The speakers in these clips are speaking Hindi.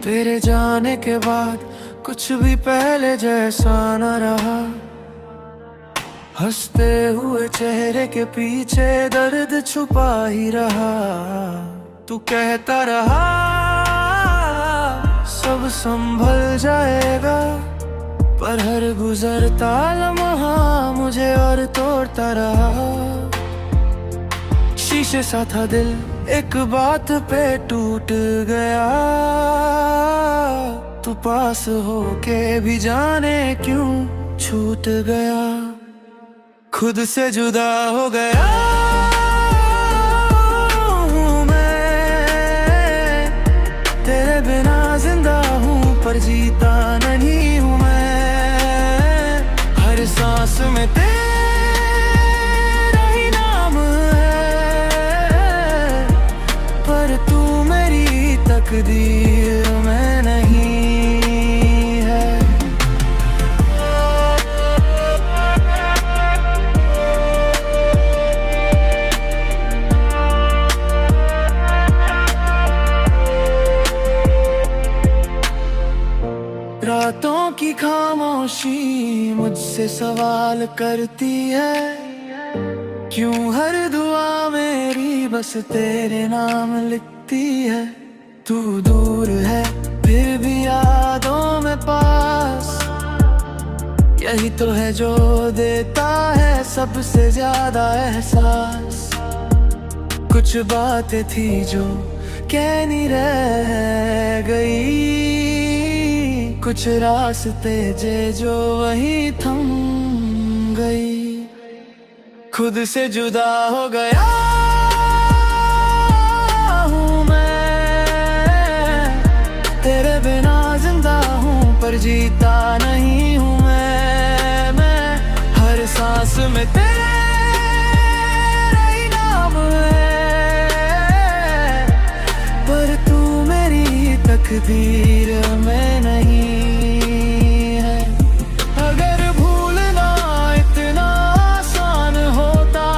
तेरे जाने के बाद कुछ भी पहले जैसा न रहा। हंसते हुए चेहरे के पीछे दर्द छुपा ही रहा। तू कहता रहा सब संभल जाएगा, पर हर गुजरता लम्हा मुझे और तोड़ता रहा। शीशे सा था दिल, एक बात पे टूट गया। तू पास होके भी जाने क्यों छूट गया। खुद से जुदा हो गया हूँ मैं, तेरे बिना जिंदा हूँ पर जीता नहीं हूँ मैं। हर सांस में तेरा ही नाम है, पर तू मेरी तकदीर में नहीं है। रातों की खामोशी मुझसे सवाल करती है, क्यों हर दुआ मेरी बस तेरे नाम लिखती है। तू दूर है फिर भी यादों में पास, यही तो है जो देता है सबसे ज्यादा एहसास। कुछ बातें थी जो कहनी रह गई, कुछ रास्ते जो वही थम गई। खुद से जुदा हो गया हूँ मैं, तेरे बिना जिंदा हूँ पर जीता नहीं हूँ मैं। हर सांस में तेरा ही नाम है, पर तू मेरी तकदीर में नहीं है। अगर भूलना इतना आसान होता,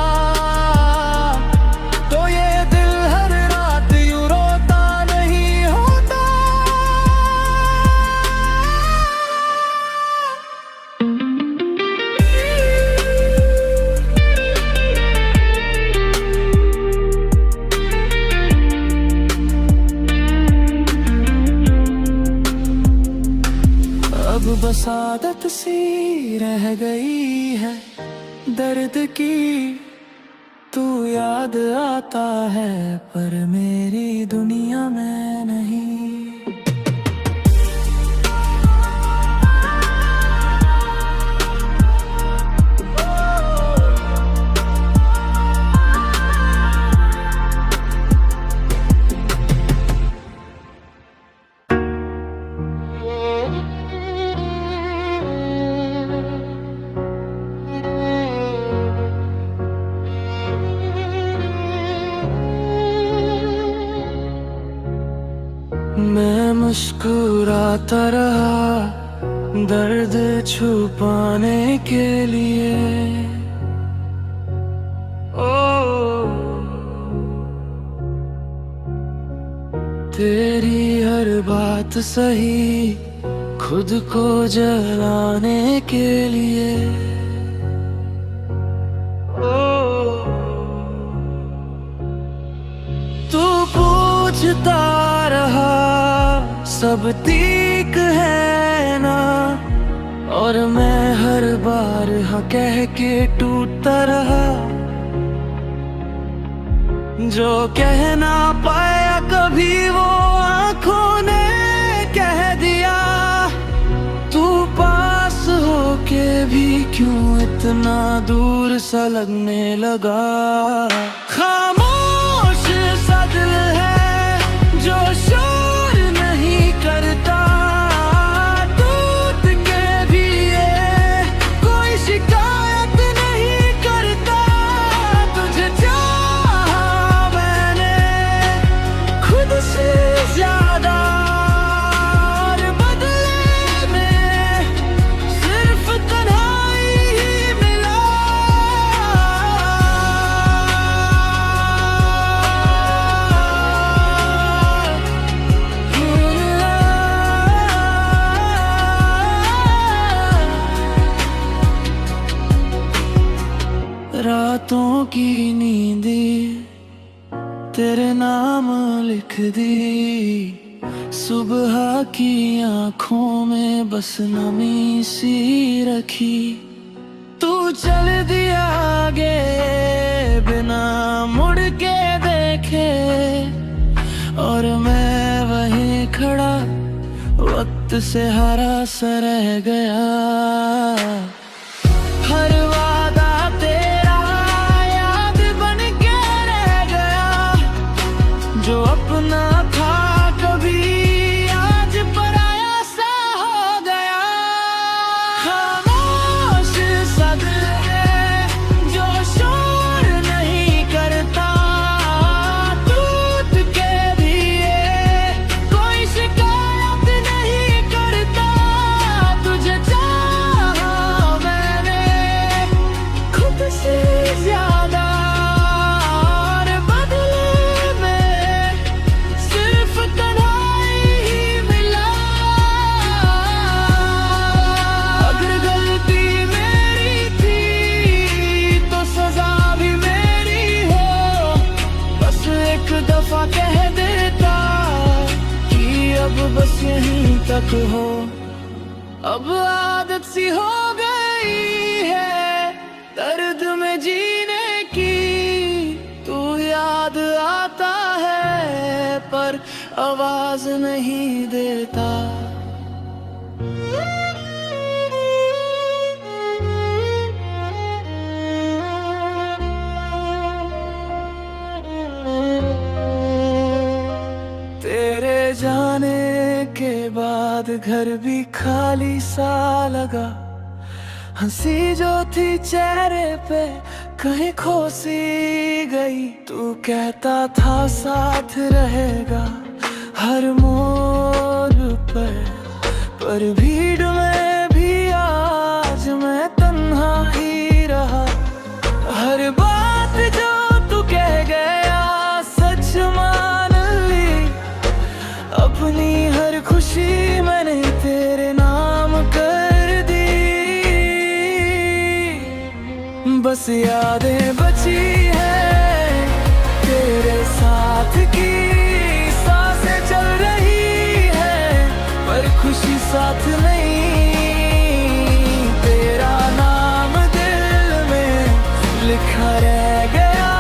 तो ये दिल हर रात यूं रोता नहीं होता। अब बस आदत सी रह गई है दर्द की, तू याद आता है पर मेरी दुनिया में नहीं। मैं मुस्कुराता रहा दर्द छुपाने के लिए। ओ तेरी हर बात सही खुद को जलाने के लिए। तू पूछता रहा सब ठीक है ना, और मैं हर बार हाँ कह के टूटता रहा। जो कह ना पाया कभी वो आंखों ने कह दिया। तू पास होके भी क्यों इतना दूर सा लगने लगा। खामोश सा दिल है जो शोर नहीं करता, टूट के भी ये कोई शिकायत नहीं करता। तुझे चाहा मैंने खुद से ज्यादा, और बदले में सिर्फ तन्हाई ही मिला। की नींदी तेरे नाम लिख दी, सुबह की आंखों में बस नमी सी रखी। तू चल दिया आगे बिना मुड़ के देखे, और मैं वहीं खड़ा वक्त से हरा सा रह गया। हर वादा तेरा याद बन के रह गया, जो अपना था कभी आज पराया सा हो गया। खामोश सा दिल है जो शोर नहीं करता, टूट के भी ये कोई शिकायत नहीं करता। तुझे चाहा मैंने खुद से ज्यादा, और बदले में सिर्फ तन्हाई ही मिला। अगर गलती मेरी थी तो सजा भी मेरी हो, बस एक दफा कह देता कि अब बस यहीं तक हो। अब आदत सी हो गई है दर्द में जीने की, तू याद आता है पर आवाज नहीं देता। तेरे जाने के बाद घर भी खाली सा लगा, हंसी जो थी चेहरे पे कहीं खो सी गई। तू कहता था साथ रहेगा हर मोड़ पर भीड़ में भी आज मैं तन्हा ही रहा। हर बात जो तू कह गया सच मान ली, अपनी हर खुशी मैंने तेरे नाम कर दी। बस यादें बची है तेरे साथ की, सांसें चल रही है पर खुशी साथ नहीं। तेरा नाम दिल में लिखा रह गया,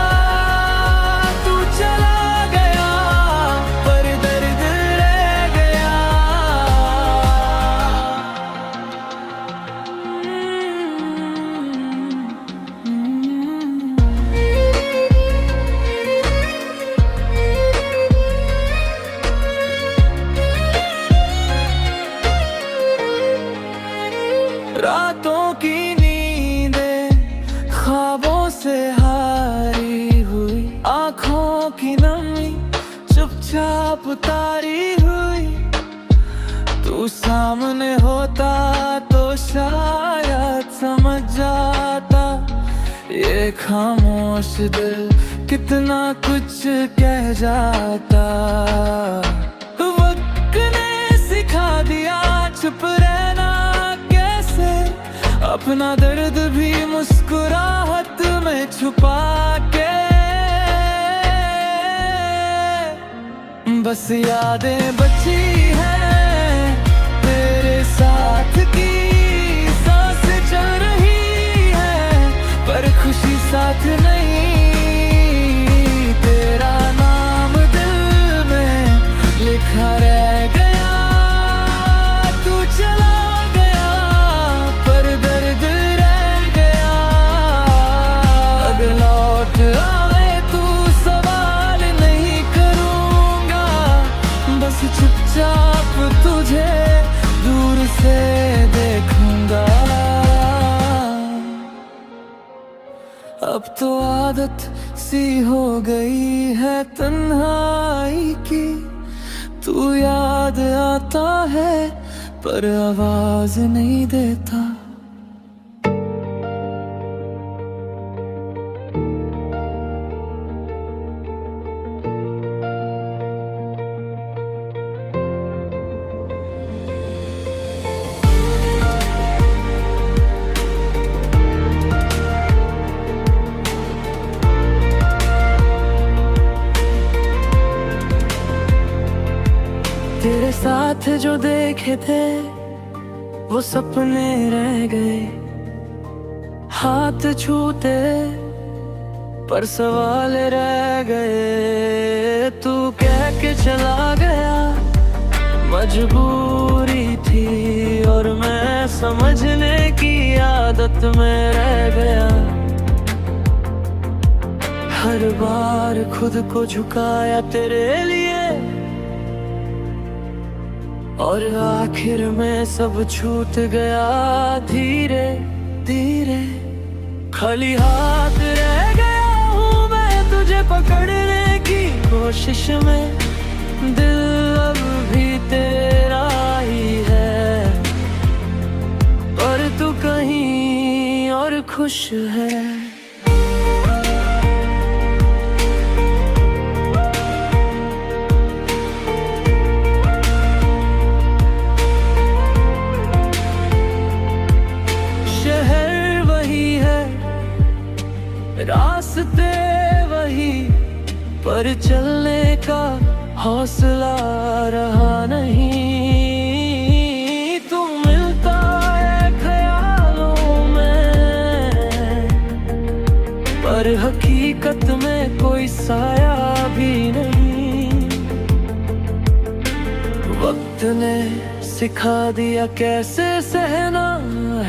तू चला गया पर दर्द रह गया। रातों की नींदें ख्वाबों से हारी हुई, आंखों की नमी चुपचाप तारी हुई। तू सामने होता तो शायद समझ जाता, ये खामोश दिल कितना कुछ कह जाता। वक्त ने सिखा दिया चुप रहना कैसे, अपना दर्द भी मुस्कुराहट में छुपा के। बस यादें बची हैं तेरे साथ की, सांसें चल रही है पर खुशी साथ नहीं। तेरा नाम दिल में लिखा रह गया, तू चला गया पर दर्द रह गया। अब लौट आए तू सवाल नहीं करूँगा, बस चुपचाप तुझे दूर से देखूंगा। अब तो आदत सी हो गई है तन्हाई की, तू याद आता है पर आवाज नहीं देता। साथ जो देखे थे वो सपने रह गए, हाथ छूते पर सवाल रह गए। तू कह के चला गया मजबूरी थी, और मैं समझने की आदत में रह गया। हर बार खुद को झुकाया तेरे लिए, और आखिर में सब छूट गया धीरे धीरे। खाली हाथ रह गया हूँ मैं तुझे पकड़ने की कोशिश में, दिल अब भी तेरा ही है, पर तू कहीं और खुश है। रास्ते वही, पर चलने का हौसला रहा नहीं। तू मिलता है ख्यालों में, पर हकीकत में कोई साया भी नहीं। वक्त ने सिखा दिया कैसे सहना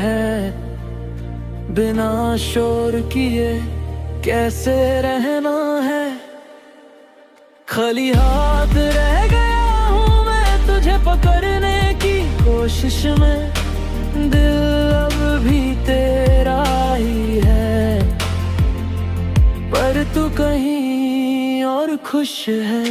है, बिना शोर किए कैसे रहना है। खाली हाथ रह गया हूँ मैं तुझे पकड़ने की कोशिश में, दिल अब भी तेरा ही है, पर तू कहीं और खुश है।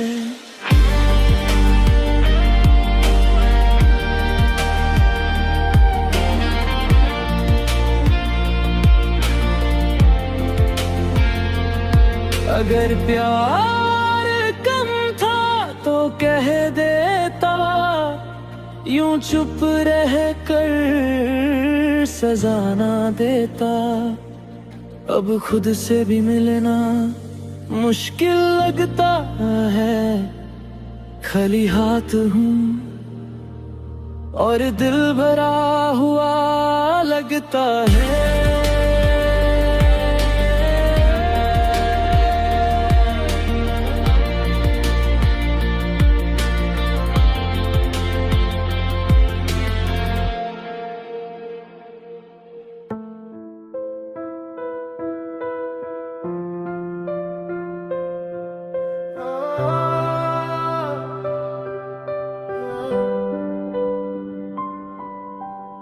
अगर प्यार कम था तो कह देता, यूं चुप रह कर सजा ना देता। अब खुद से भी मिलना मुश्किल लगता है, खाली हाथ हूँ और दिल भरा हुआ लगता है।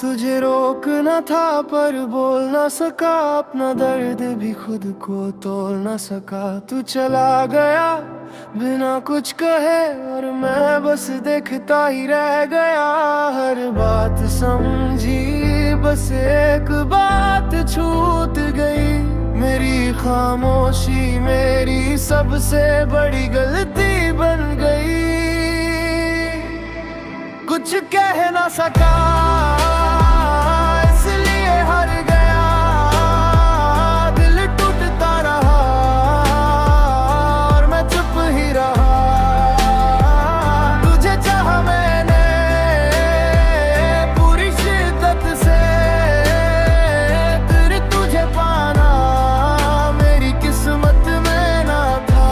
तुझे रोकना था पर बोल ना सका, अपना दर्द भी खुद को तोल ना सका। तू चला गया बिना कुछ कहे, और मैं बस देखता ही रह गया। हर बात समझी, बस एक बात छूट गई। मेरी खामोशी मेरी सबसे बड़ी गलती बन गई। कुछ कह ना सका इसलिए हार गया, दिल टूटता रहा और मैं चुप ही रहा। तुझे चाहा मैंने पूरी शिद्दत से, फिर तुझे पाना मेरी किस्मत में ना था।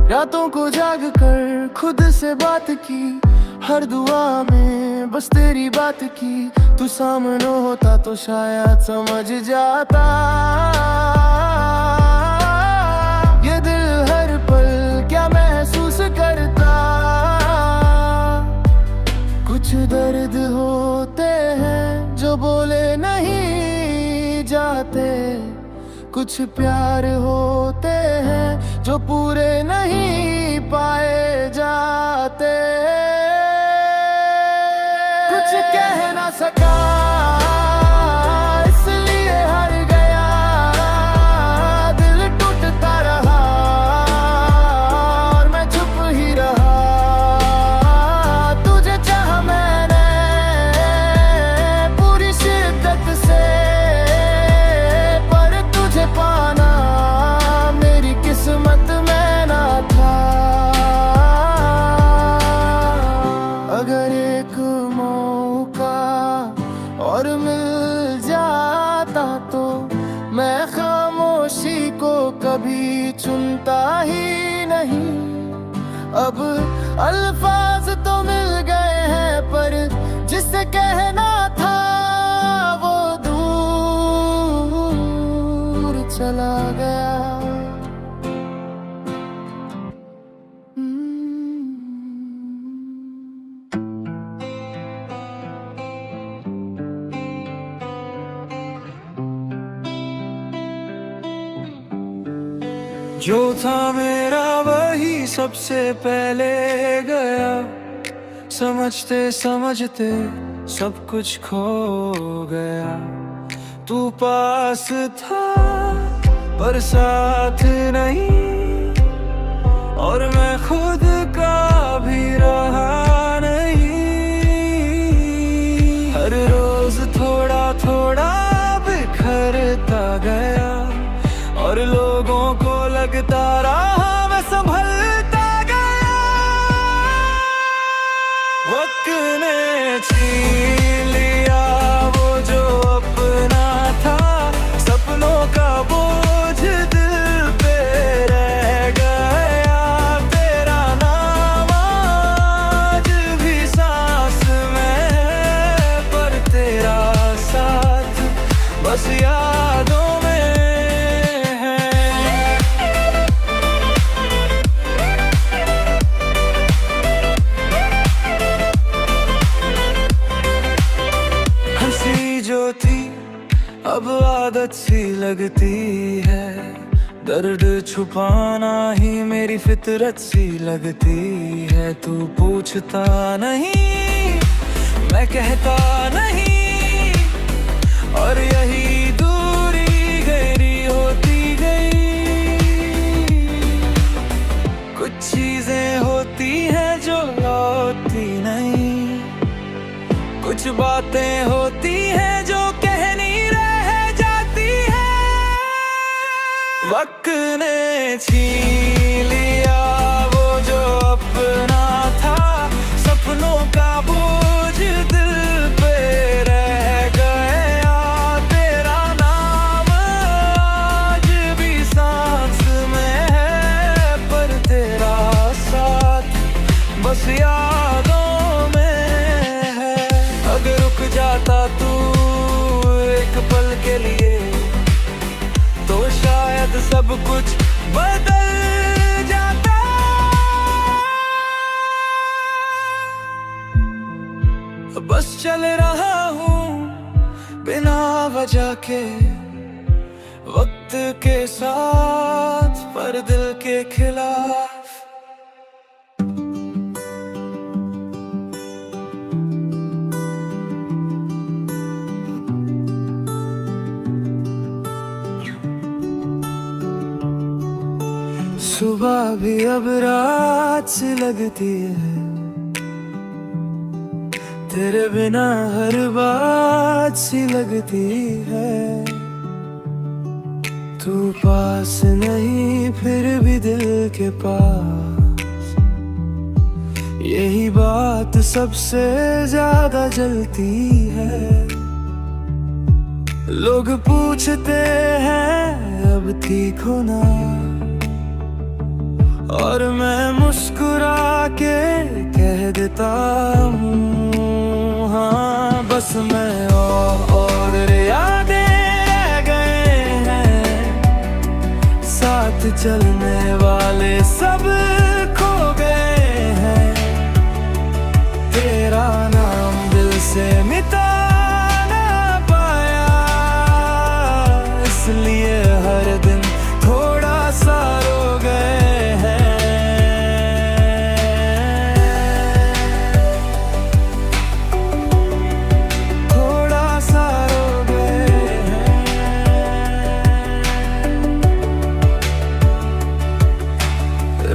रातों को जाग कर खुद से बात की, हर दुआ में बस तेरी बात की। तू सामने होता तो शायद समझ जाता, ये दिल हर पल क्या महसूस करता। कुछ दर्द होते हैं जो बोले नहीं जाते, कुछ प्यार होते हैं जो पूरे नहीं पाए जाते। कुछ कह ना सका इसलिए हार गया, दिल टूटता रहा और मैं चुप ही रहा। तुझे चाहा मैंने पूरी शिद्दत से, पर तुझे पाना मेरी किस्मत अल्फाज तो मिल गए हैं पर जिसे कहना था वो दूर चला गया। जो था मेरा वही सबसे पहले गया, समझते समझते सब कुछ खो गया। तू पास था पर साथ नहीं, और मैं खुद का भी रहा नहीं। हर रोज थोड़ा थोड़ा बिखरता गया, और लोगों को लगता रहा मैं संभलता गया। वक्त ने छीन लिया वो जो अपना था, सपनों का बोझ दिल पे रह गया। तेरा नाम आज भी सांस में है, पर तेरा साथ बस यादों में। अब आदत सी लगती है, दर्द छुपाना ही मेरी फितरत सी लगती है। तू पूछता नहीं, मैं कहता नहीं, और यही दूरी गहरी होती गई। कुछ चीजें होती हैं जो लौटती नहीं, कुछ बातें होती हैं जो कहनी वक्त ने छीन लिया वो जो अपना था, सपनों का बोझ दिल पे रह गया। तेरा नाम आज भी सांस में है, पर तेरा साथ बस यादों में है। अगर रुक जाता तू एक पल के लिए तो शायद सब कुछ बदल जाता। बस चल रहा हूँ बिना वजह के, वक्त के साथ पर दिल के खिलाफ। सुबह भी अब रात सी लगती है, तेरे बिना हर बात सी लगती है। तू पास नहीं फिर भी दिल के पास, यही बात सबसे ज्यादा जलती है। लोग पूछते हैं अब ठीक हो ना, और मैं मुस्कुरा के कह देता हूँ हाँ। बस मैं और यादें रह गए हैं, साथ चलने वाले सब खो गए हैं। तेरा नाम दिल से मिटा ना पाया, इसलिए हर दिन थोड़ा सा रो गए।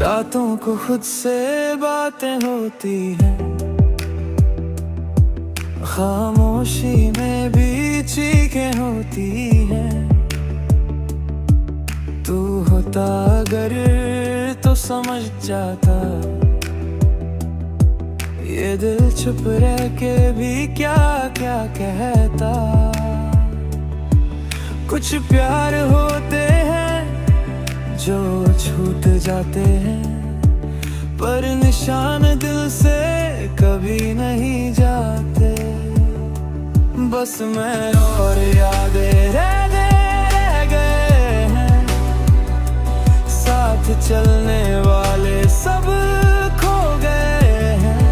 रातों को खुद से बातें होती हैं, खामोशी में भी चीखें होती हैं। तू होता अगर तो समझ जाता, ये दिल चुप रह के भी क्या क्या कहता। कुछ प्यार होते हैं जो छूट जाते हैं, पर निशान दिल से कभी नहीं जाते। बस मैं और यादें रह गए हैं, साथ चलने वाले सब खो गए हैं।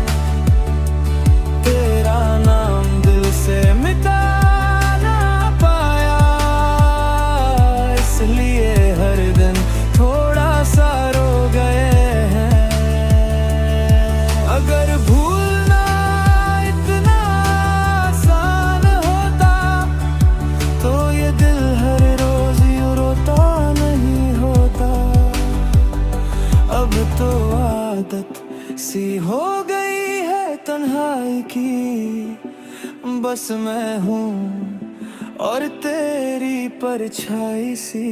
तेरा नाम दिल से मिटा ना पाया, इसलिए हर दिन थोड़ा सा रो गए हैं। अगर भूलना इतना आसान होता तो ये दिल हर रोज यूं रोता नहीं होता। अब तो आदत सी हो गई है तन्हाई की, बस मैं हूँ और तेरी परछाई सी।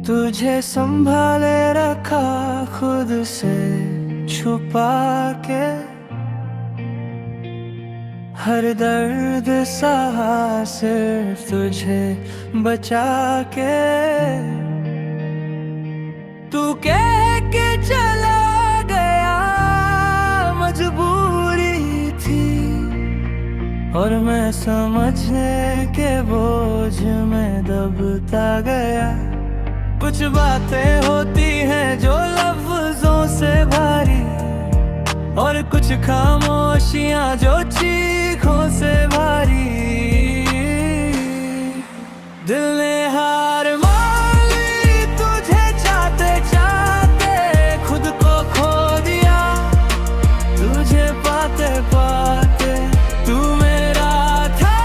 तुझे संभाले रखा खुद से छुपा के, हर दर्द सहा सिर्फ तुझे बचा के। तू कह के चला गया मजबूरी थी, और मैं समझने के बोझ में दबता गया। कुछ बातें होती हैं जो लफ्जों से भारी, और कुछ खामोशियां जो चीखों से भारी। दिल ने हार मान ली, तुझे चाहते चाहते खुद को खो दिया। तुझे पाते पाते तू मेरा था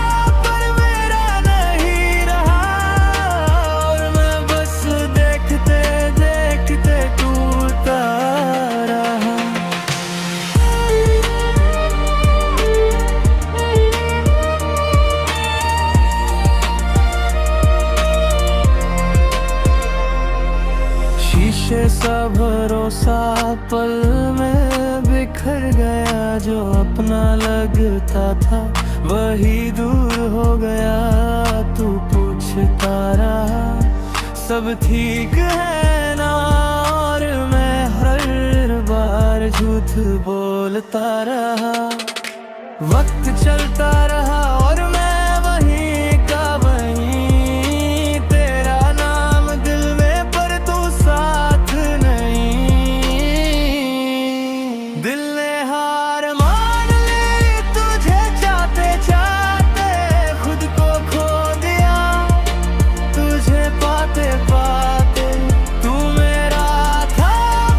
पर मेरा नहीं रहा, और मैं बस देखते देखते टूटता रहा। शीशे सा भरोसा पल में बिखर गया, जो अपना लगता था वही दूर हो गया। तू पूछता रहा सब ठीक है ना, और मैं हर बार झूठ बोलता रहा। वक्त चलता रहा और मैं वहीं का वहीं, तेरा नाम दिल में पर तू साथ नहीं। दिल ने हार मान ली, तुझे चाहते चाहते खुद को खो दिया। तुझे पाते पाते तू मेरा था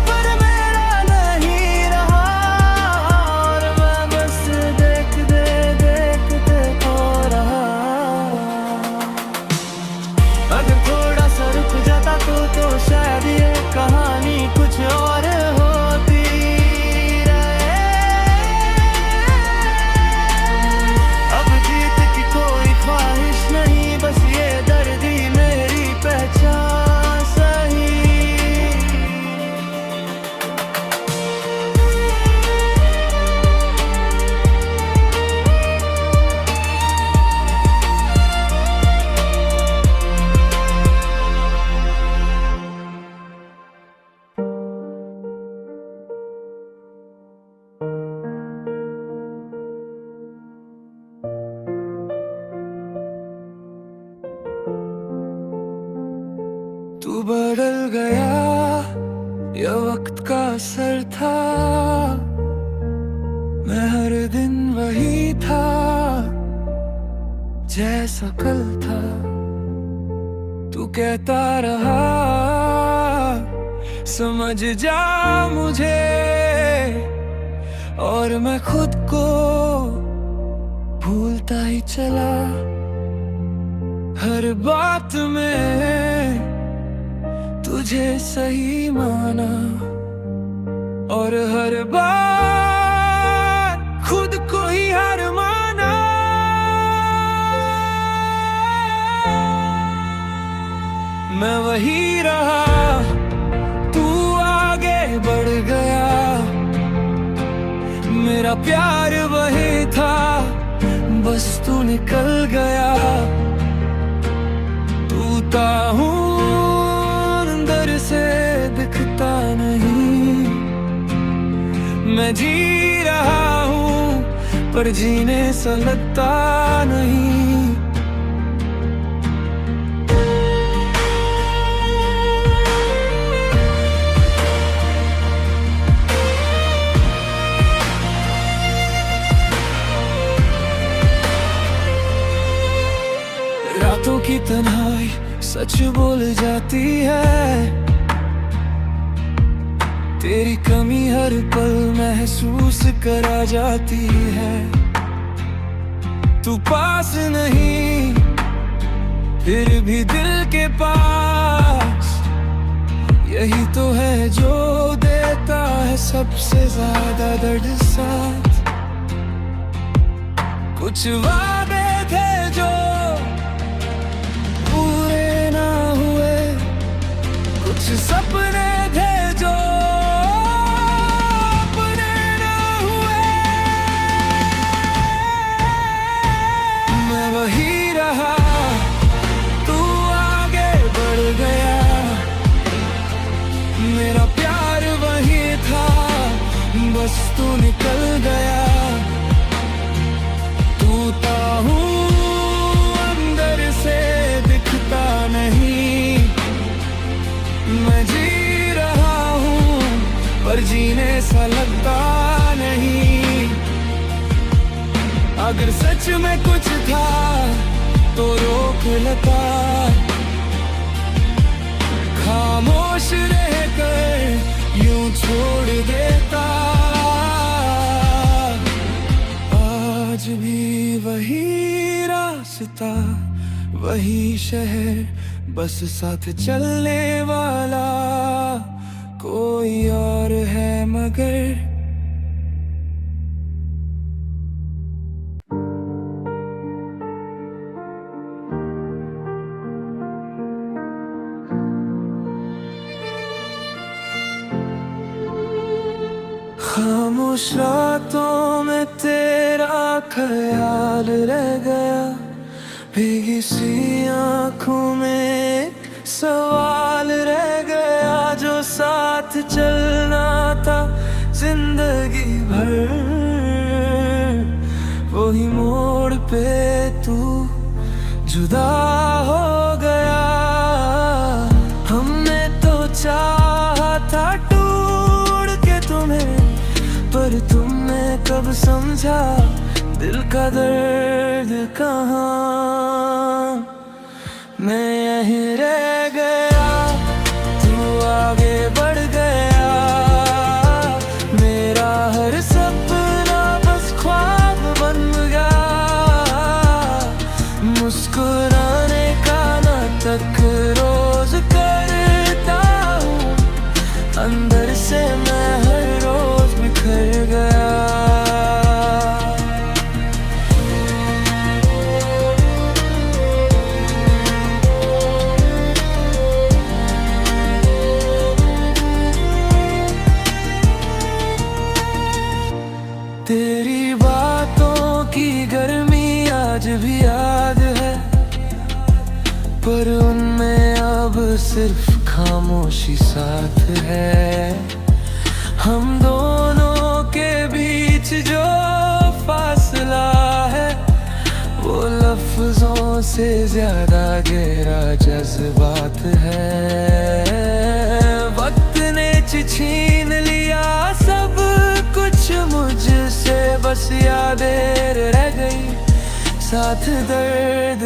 पर मेरा नहीं रहा, और मैं बस देखते देखते खो रहा। अगर थोड़ा सा रुक जाता तो शायद ये कहानी कुछ और होती रहे। अब जीत की कोई ख्वाहिश नहीं, बस ये दर्द ही मेरी पहचान सही। तू बदल गया, यह वक्त का असर था। मैं हर दिन वही था जैसा कल था। तू कहता रहा समझ जा मुझे, और मैं खुद को भूल बोलता ही चला, हर बात में तुझे सही माना, और हर बार खुद को ही हार माना। मैं वही रहा, तू आगे बढ़ गया, मेरा प्यार वही था, बस तू निकल गया। टूटा हूँ अंदर से दिखता नहीं, मैं जी रहा हूँ पर जीने सा लगता नहीं। रातों की तन्हाई सच बोल जाती है, तेरी कमी हर पल महसूस करा जाती है। तू पास नहीं फिर भी दिल के पास, यही तो है जो देता है सबसे ज्यादा दर्द साथ। कुछ वादे थे जो पूरे ना हुए, कुछ सपने थे जो अपने ना हुए। मैं वही रहा, तू आगे बढ़ गया, मेरा प्यार वही था, बस तू निकल गया। टूटा हूँ अंदर से दिखता नहीं, मैं जी रहा हूँ पर जीने सा लगता नहीं। अगर सच में कुछ था तो रोक लेता, खामोश रहकर यूं छोड़ देता। आज भी वही रास्ता, वही शहर, बस साथ चलने वाला कोई और है मगर। खामोश रातों में तेरा ख्याल रह गया, भीगी सी आँखों में सवाल रह गया। जो साथ चलना था जिंदगी भर, वही मोड़ पे तू जुदा हो गया। हमने तो चाहा था ढूंढ के तुम्हें, पर तुमने कब समझा दिल का दर्द कहाँ। मैं यहीं रह गया, तू आगे बढ़ गया, मेरा हर सपना बस ख्वाब बन गया। मुस्कुराने का नाटक रोज करता हूँ, अंदर से मैं हर रोज बिखर गया। तेरी बातों की गर्मी आज भी याद है, पर उनमें अब सिर्फ खामोशी साथ है। हम दोनों के बीच जो फासला है, वो लफ्जों से ज्यादा गहरा जज्बात है। वक्त ने छीन लिया सब कुछ मुझसे, बस यादें रह गई, साथ दर्द